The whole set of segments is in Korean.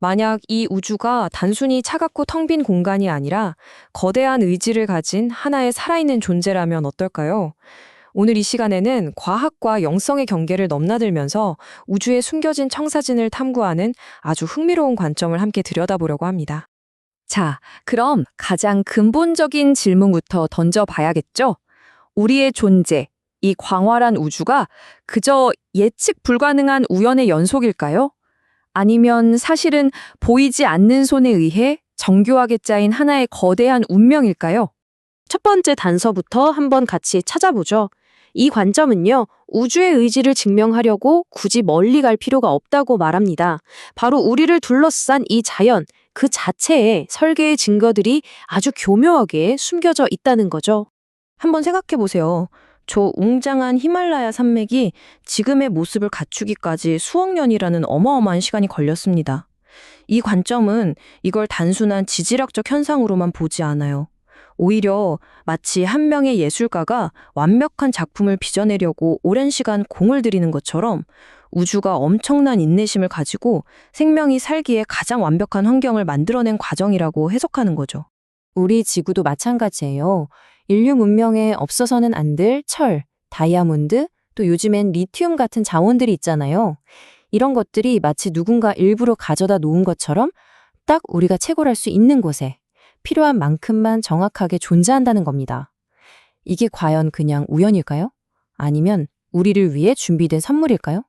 만약 이 우주가 단순히 차갑고 텅 빈 공간이 아니라 거대한 의지를 가진 하나의 살아있는 존재라면 어떨까요? 오늘 이 시간에는 과학과 영성의 경계를 넘나들면서 우주에 숨겨진 청사진을 탐구하는 아주 흥미로운 관점을 함께 들여다보려고 합니다. 자, 그럼 가장 근본적인 질문부터 던져봐야겠죠? 우리의 존재, 이 광활한 우주가 그저 예측 불가능한 우연의 연속일까요? 아니면 사실은 보이지 않는 손에 의해 정교하게 짜인 하나의 거대한 운명일까요? 첫 번째 단서부터 한번 같이 찾아보죠. 이 관점은요, 우주의 의지를 증명하려고 굳이 멀리 갈 필요가 없다고 말합니다. 바로 우리를 둘러싼 이 자연, 그 자체에 설계의 증거들이 아주 교묘하게 숨겨져 있다는 거죠. 한번 생각해 보세요. 저 웅장한 히말라야 산맥이 지금의 모습을 갖추기까지 수억 년이라는 어마어마한 시간이 걸렸습니다. 이 관점은 이걸 단순한 지질학적 현상으로만 보지 않아요. 오히려 마치 한 명의 예술가가 완벽한 작품을 빚어내려고 오랜 시간 공을 들이는 것처럼 우주가 엄청난 인내심을 가지고 생명이 살기에 가장 완벽한 환경을 만들어낸 과정이라고 해석하는 거죠. 우리 지구도 마찬가지예요. 인류 문명에 없어서는 안 될 철, 다이아몬드, 또 요즘엔 리튬 같은 자원들이 있잖아요. 이런 것들이 마치 누군가 일부러 가져다 놓은 것처럼 딱 우리가 채굴할 수 있는 곳에 필요한 만큼만 정확하게 존재한다는 겁니다. 이게 과연 그냥 우연일까요? 아니면 우리를 위해 준비된 선물일까요?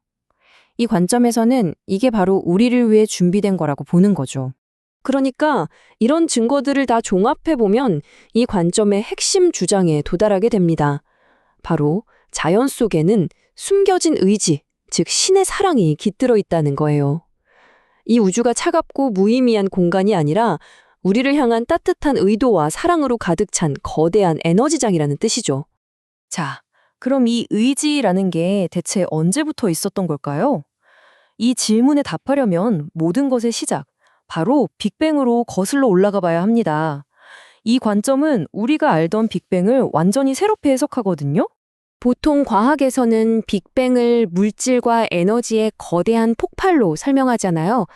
이 관점에서는 이게 바로 우리를 위해 준비된 거라고 보는 거죠. 그러니까 이런 증거들을 다 종합해보면 이 관점의 핵심 주장에 도달하게 됩니다. 바로 자연 속에는 숨겨진 의지, 즉 신의 사랑이 깃들어 있다는 거예요. 이 우주가 차갑고 무의미한 공간이 아니라 우리를 향한 따뜻한 의도와 사랑으로 가득 찬 거대한 에너지장이라는 뜻이죠. 자, 그럼 이 의지라는 게 대체 언제부터 있었던 걸까요? 이 질문에 답하려면 모든 것의 시작, 바로 빅뱅으로 거슬러 올라가 봐야 합니다. 이 관점은 우리가 알던 빅뱅을 완전히 새롭게 해석하거든요. 보통 과학에서는 빅뱅을 물질과 에너지의 거대한 폭발로 설명하잖아요.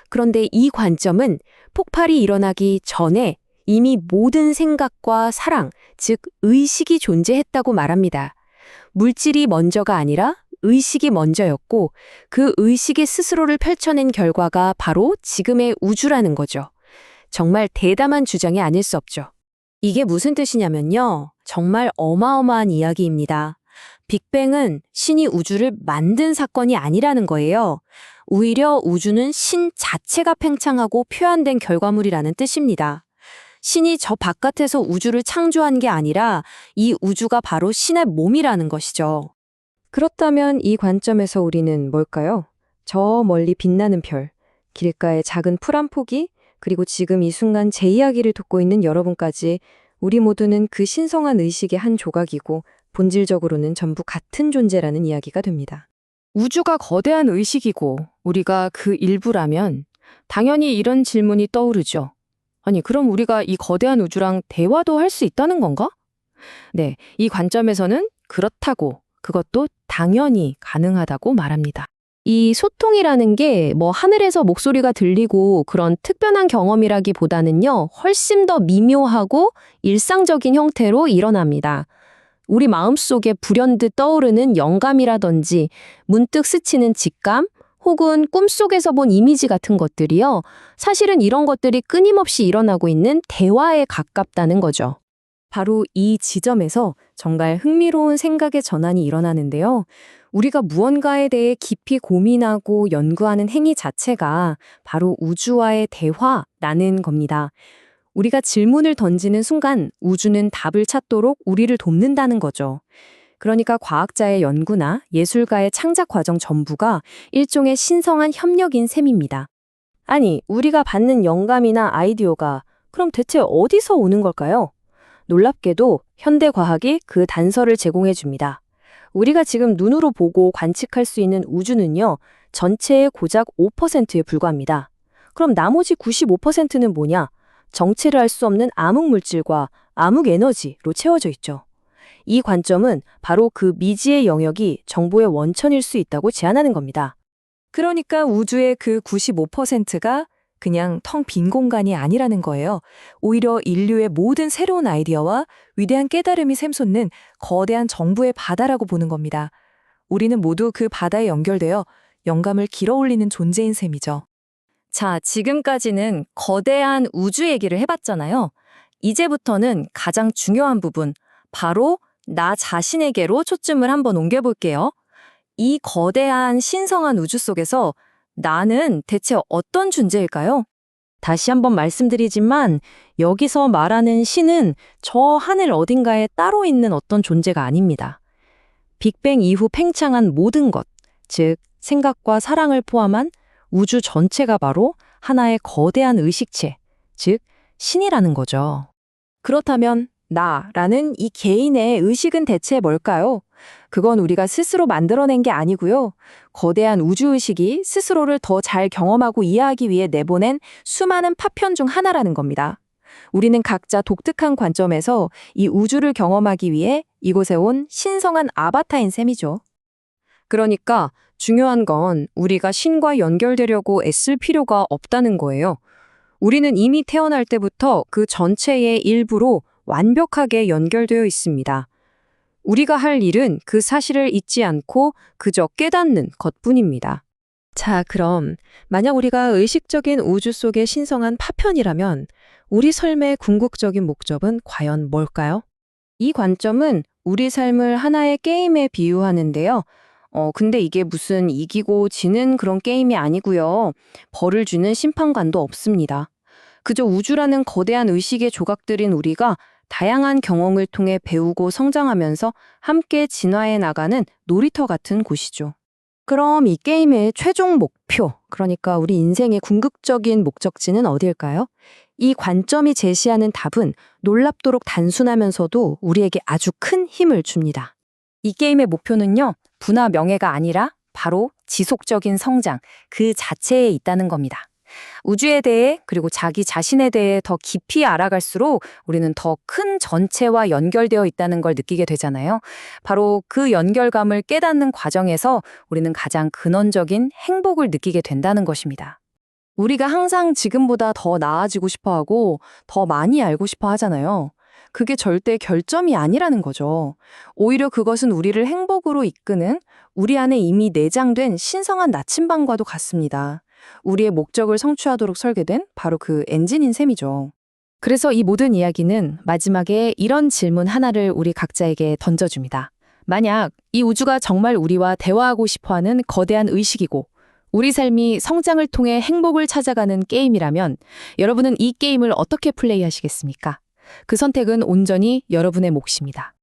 그런데 이 관점은 폭발이 일어나기 전에 이미 모든 생각과 사랑, 즉 의식이 존재했다고 말합니다. 물질이 먼저가 아니라 의식이 먼저였고 그 의식이 스스로를 펼쳐낸 결과가 바로 지금의 우주라는 거죠. 정말 대담한 주장이 아닐 수 없죠. 이게 무슨 뜻이냐면요. 정말 어마어마한 이야기입니다. 빅뱅은 신이 우주를 만든 사건이 아니라는 거예요. 오히려 우주는 신 자체가 팽창하고 표현된 결과물이라는 뜻입니다. 신이 저 바깥에서 우주를 창조한 게 아니라 이 우주가 바로 신의 몸이라는 것이죠. 그렇다면 이 관점에서 우리는 뭘까요? 저 멀리 빛나는 별, 길가의 작은 풀 한 포기, 그리고 지금 이 순간 제 이야기를 듣고 있는 여러분까지 우리 모두는 그 신성한 의식의 한 조각이고 본질적으로는 전부 같은 존재라는 이야기가 됩니다. 우주가 거대한 의식이고 우리가 그 일부라면 당연히 이런 질문이 떠오르죠. 아니, 그럼 우리가 이 거대한 우주랑 대화도 할 수 있다는 건가? 네, 이 관점에서는 그렇다고, 그것도 당연히 가능하다고 말합니다. 이 소통이라는 게 하늘에서 목소리가 들리고 그런 특별한 경험이라기보다는요, 훨씬 더 미묘하고 일상적인 형태로 일어납니다. 우리 마음속에 불현듯 떠오르는 영감이라든지 문득 스치는 직감, 혹은 꿈속에서 본 이미지 같은 것들이요, 사실은 이런 것들이 끊임없이 일어나고 있는 대화에 가깝다는 거죠. 바로 이 지점에서 정말 흥미로운 생각의 전환이 일어나는데요. 우리가 무언가에 대해 깊이 고민하고 연구하는 행위 자체가 바로 우주와의 대화라는 겁니다. 우리가 질문을 던지는 순간 우주는 답을 찾도록 우리를 돕는다는 거죠. 그러니까 과학자의 연구나 예술가의 창작 과정 전부가 일종의 신성한 협력인 셈입니다. 아니, 우리가 받는 영감이나 아이디어가 그럼 대체 어디서 오는 걸까요? 놀랍게도 현대 과학이 그 단서를 제공해 줍니다. 우리가 지금 눈으로 보고 관측할 수 있는 우주는요, 전체의 고작 5%에 불과합니다. 그럼 나머지 95%는 뭐냐? 정체를 알 수 없는 암흑 물질과 암흑 에너지로 채워져 있죠. 이 관점은 바로 그 미지의 영역이 정보의 원천일 수 있다고 제안하는 겁니다. 그러니까 우주의 그 95%가 그냥 텅 빈 공간이 아니라는 거예요. 오히려 인류의 모든 새로운 아이디어와 위대한 깨달음이 샘솟는 거대한 정부의 바다라고 보는 겁니다. 우리는 모두 그 바다에 연결되어 영감을 길어올리는 존재인 셈이죠. 자, 지금까지는 거대한 우주 얘기를 해봤잖아요. 이제부터는 가장 중요한 부분, 바로 나 자신에게로 초점을 한번 옮겨볼게요. 이 거대한 신성한 우주 속에서 나는 대체 어떤 존재일까요? 다시 한번 말씀드리지만 여기서 말하는 신은 저 하늘 어딘가에 따로 있는 어떤 존재가 아닙니다. 빅뱅 이후 팽창한 모든 것, 즉 생각과 사랑을 포함한 우주 전체가 바로 하나의 거대한 의식체, 즉 신이라는 거죠. 그렇다면 나라는 이 개인의 의식은 대체 뭘까요? 그건 우리가 스스로 만들어낸 게 아니고요. 거대한 우주의식이 스스로를 더 잘 경험하고 이해하기 위해 내보낸 수많은 파편 중 하나라는 겁니다. 우리는 각자 독특한 관점에서 이 우주를 경험하기 위해 이곳에 온 신성한 아바타인 셈이죠. 그러니까 중요한 건 우리가 신과 연결되려고 애쓸 필요가 없다는 거예요. 우리는 이미 태어날 때부터 그 전체의 일부로 완벽하게 연결되어 있습니다. 우리가 할 일은 그 사실을 잊지 않고 그저 깨닫는 것뿐입니다. 자, 그럼 만약 우리가 의식적인 우주 속의 신성한 파편이라면 우리 삶의 궁극적인 목적은 과연 뭘까요? 이 관점은 우리 삶을 하나의 게임에 비유하는데요. 근데 이게 무슨 이기고 지는 그런 게임이 아니고요. 벌을 주는 심판관도 없습니다. 그저 우주라는 거대한 의식의 조각들인 우리가 다양한 경험을 통해 배우고 성장하면서 함께 진화해 나가는 놀이터 같은 곳이죠. 그럼 이 게임의 최종 목표, 그러니까 우리 인생의 궁극적인 목적지는 어디일까요? 이 관점이 제시하는 답은 놀랍도록 단순하면서도 우리에게 아주 큰 힘을 줍니다. 이 게임의 목표는요, 부나 명예가 아니라 바로 지속적인 성장, 그 자체에 있다는 겁니다. 우주에 대해 그리고 자기 자신에 대해 더 깊이 알아갈수록 우리는 더 큰 전체와 연결되어 있다는 걸 느끼게 되잖아요. 바로 그 연결감을 깨닫는 과정에서 우리는 가장 근원적인 행복을 느끼게 된다는 것입니다. 우리가 항상 지금보다 더 나아지고 싶어 하고 더 많이 알고 싶어 하잖아요. 그게 절대 결점이 아니라는 거죠. 오히려 그것은 우리를 행복으로 이끄는 우리 안에 이미 내장된 신성한 나침반과도 같습니다. 우리의 목적을 성취하도록 설계된 바로 그 엔진인 셈이죠. 그래서 이 모든 이야기는 마지막에 이런 질문 하나를 우리 각자에게 던져줍니다. 만약 이 우주가 정말 우리와 대화하고 싶어하는 거대한 의식이고 우리 삶이 성장을 통해 행복을 찾아가는 게임이라면 여러분은 이 게임을 어떻게 플레이하시겠습니까? 그 선택은 온전히 여러분의 몫입니다.